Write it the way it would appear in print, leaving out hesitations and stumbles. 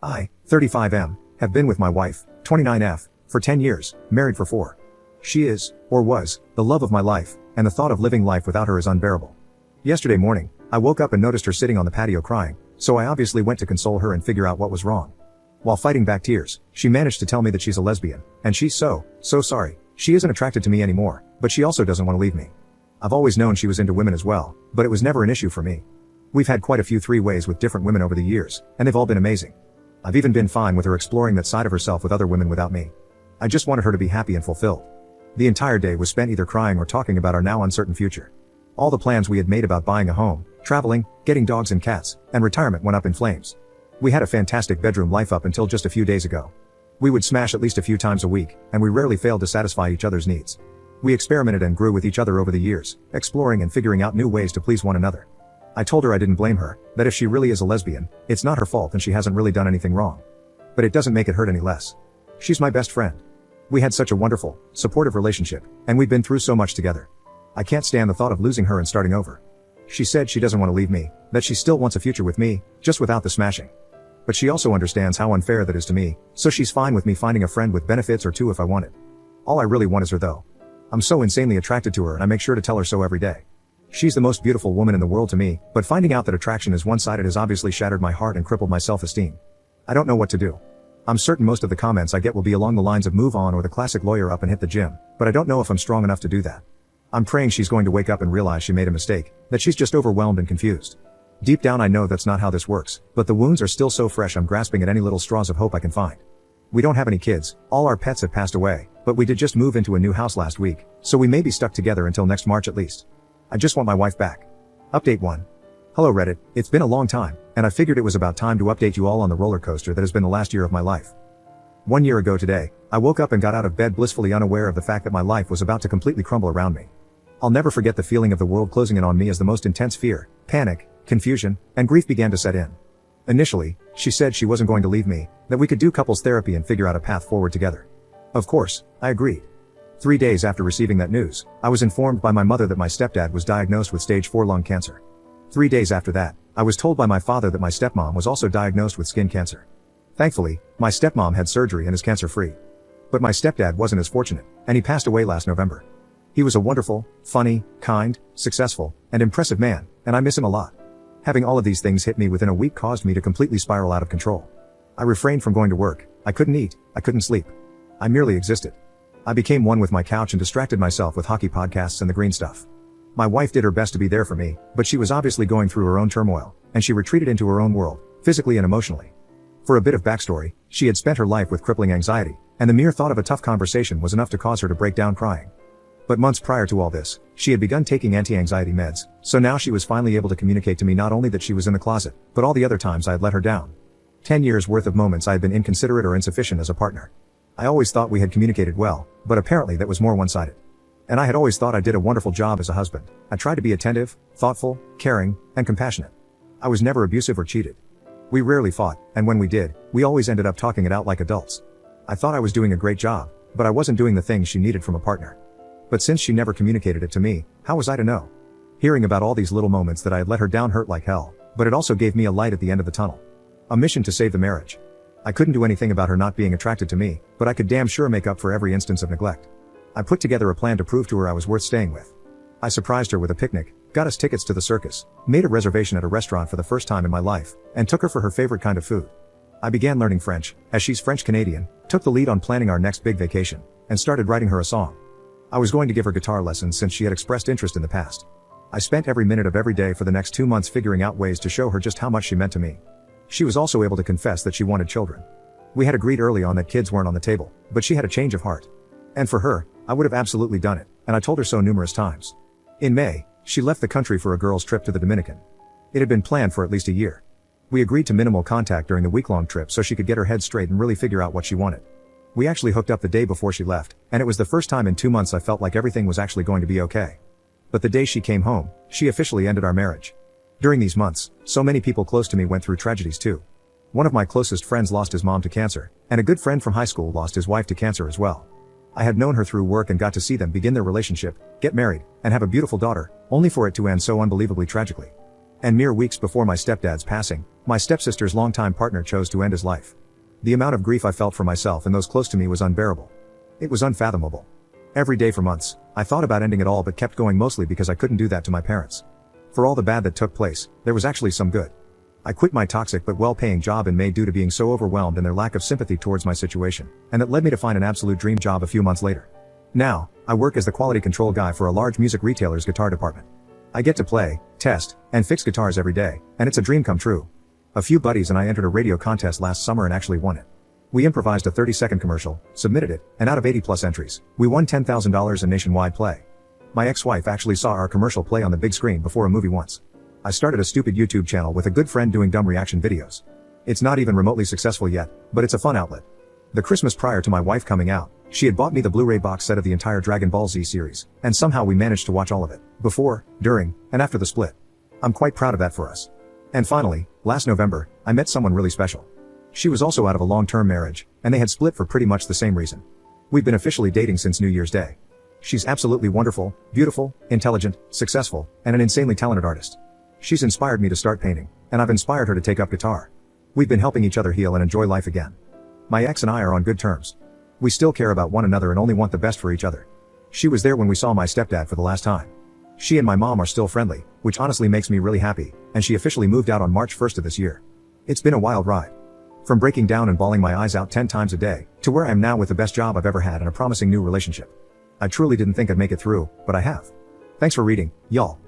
I, 35M, have been with my wife, 29F, for 10 years, married for 4. She is, or was, the love of my life, and the thought of living life without her is unbearable. Yesterday morning, I woke up and noticed her sitting on the patio crying, so I obviously went to console her and figure out what was wrong. While fighting back tears, she managed to tell me that she's a lesbian, and she's so sorry. She isn't attracted to me anymore, but she also doesn't want to leave me. I've always known she was into women as well, but it was never an issue for me. We've had quite a few three-ways with different women over the years, and they've all been amazing. I've even been fine with her exploring that side of herself with other women without me. I just wanted her to be happy and fulfilled. The entire day was spent either crying or talking about our now uncertain future. All the plans we had made about buying a home, traveling, getting dogs and cats, and retirement went up in flames. We had a fantastic bedroom life up until just a few days ago. We would smash at least a few times a week, and we rarely failed to satisfy each other's needs. We experimented and grew with each other over the years, exploring and figuring out new ways to please one another. I told her I didn't blame her, that if she really is a lesbian, it's not her fault and she hasn't really done anything wrong. But it doesn't make it hurt any less. She's my best friend. We had such a wonderful, supportive relationship, and we've been through so much together. I can't stand the thought of losing her and starting over. She said she doesn't want to leave me, that she still wants a future with me, just without the smashing. But she also understands how unfair that is to me, so she's fine with me finding a friend with benefits or two if I want it. All I really want is her though. I'm so insanely attracted to her and I make sure to tell her so every day. She's the most beautiful woman in the world to me, but finding out that attraction is one-sided has obviously shattered my heart and crippled my self-esteem. I don't know what to do. I'm certain most of the comments I get will be along the lines of move on or the classic lawyer up and hit the gym, but I don't know if I'm strong enough to do that. I'm praying she's going to wake up and realize she made a mistake, that she's just overwhelmed and confused. Deep down I know that's not how this works, but the wounds are still so fresh I'm grasping at any little straws of hope I can find. We don't have any kids, all our pets have passed away, but we did just move into a new house last week, so we may be stuck together until next March at least. I just want my wife back. Update 1. Hello Reddit, it's been a long time, and I figured it was about time to update you all on the roller coaster that has been the last year of my life. 1 year ago today, I woke up and got out of bed blissfully unaware of the fact that my life was about to completely crumble around me. I'll never forget the feeling of the world closing in on me as the most intense fear, panic, confusion, and grief began to set in. Initially, she said she wasn't going to leave me, that we could do couples therapy and figure out a path forward together. Of course, I agreed. 3 days after receiving that news, I was informed by my mother that my stepdad was diagnosed with stage 4 lung cancer. 3 days after that, I was told by my father that my stepmom was also diagnosed with skin cancer. Thankfully, my stepmom had surgery and is cancer-free. But my stepdad wasn't as fortunate, and he passed away last November. He was a wonderful, funny, kind, successful, and impressive man, and I miss him a lot. Having all of these things hit me within a week caused me to completely spiral out of control. I refrained from going to work, I couldn't eat, I couldn't sleep. I merely existed. I became one with my couch and distracted myself with hockey podcasts and the green stuff. My wife did her best to be there for me, but she was obviously going through her own turmoil, and she retreated into her own world, physically and emotionally. For a bit of backstory, she had spent her life with crippling anxiety, and the mere thought of a tough conversation was enough to cause her to break down crying. But months prior to all this, she had begun taking anti-anxiety meds, so now she was finally able to communicate to me not only that she was in the closet, but all the other times I had let her down. 10 years worth of moments I had been inconsiderate or insufficient as a partner. I always thought we had communicated well, but apparently that was more one-sided. And I had always thought I did a wonderful job as a husband. I tried to be attentive, thoughtful, caring, and compassionate. I was never abusive or cheated. We rarely fought, and when we did, we always ended up talking it out like adults. I thought I was doing a great job, but I wasn't doing the things she needed from a partner. But since she never communicated it to me, how was I to know? Hearing about all these little moments that I had let her down hurt like hell, but it also gave me a light at the end of the tunnel. A mission to save the marriage. I couldn't do anything about her not being attracted to me, but I could damn sure make up for every instance of neglect. I put together a plan to prove to her I was worth staying with. I surprised her with a picnic, got us tickets to the circus, made a reservation at a restaurant for the first time in my life, and took her for her favorite kind of food. I began learning French, as she's French-Canadian, took the lead on planning our next big vacation, and started writing her a song. I was going to give her guitar lessons since she had expressed interest in the past. I spent every minute of every day for the next 2 months figuring out ways to show her just how much she meant to me. She was also able to confess that she wanted children. We had agreed early on that kids weren't on the table, but she had a change of heart. And for her, I would have absolutely done it, and I told her so numerous times. In May, she left the country for a girls' trip to the Dominican. It had been planned for at least a year. We agreed to minimal contact during the week-long trip so she could get her head straight and really figure out what she wanted. We actually hooked up the day before she left, and it was the first time in 2 months I felt like everything was actually going to be okay. But the day she came home, she officially ended our marriage. During these months, so many people close to me went through tragedies too. One of my closest friends lost his mom to cancer, and a good friend from high school lost his wife to cancer as well. I had known her through work and got to see them begin their relationship, get married, and have a beautiful daughter, only for it to end so unbelievably tragically. And mere weeks before my stepdad's passing, my stepsister's longtime partner chose to end his life. The amount of grief I felt for myself and those close to me was unbearable. It was unfathomable. Every day for months, I thought about ending it all but kept going, mostly because I couldn't do that to my parents. For all the bad that took place, there was actually some good. I quit my toxic but well-paying job in May due to being so overwhelmed and their lack of sympathy towards my situation, and that led me to find an absolute dream job a few months later. Now, I work as the quality control guy for a large music retailer's guitar department. I get to play, test, and fix guitars every day, and it's a dream come true. A few buddies and I entered a radio contest last summer and actually won it. We improvised a 30-second commercial, submitted it, and out of 80+ entries, we won $10,000 in nationwide play. My ex-wife actually saw our commercial play on the big screen before a movie once. I started a stupid YouTube channel with a good friend doing dumb reaction videos. It's not even remotely successful yet, but it's a fun outlet. The Christmas prior to my wife coming out, she had bought me the Blu-ray box set of the entire Dragon Ball Z series, and somehow we managed to watch all of it, before, during, and after the split. I'm quite proud of that for us. And finally, last November, I met someone really special. She was also out of a long-term marriage, and they had split for pretty much the same reason. We've been officially dating since New Year's Day. She's absolutely wonderful, beautiful, intelligent, successful, and an insanely talented artist. She's inspired me to start painting, and I've inspired her to take up guitar. We've been helping each other heal and enjoy life again. My ex and I are on good terms. We still care about one another and only want the best for each other. She was there when we saw my stepdad for the last time. She and my mom are still friendly, which honestly makes me really happy, and she officially moved out on March 1st of this year. It's been a wild ride. From breaking down and bawling my eyes out 10 times a day, to where I am now with the best job I've ever had and a promising new relationship. I truly didn't think I'd make it through, but I have. Thanks for reading, y'all.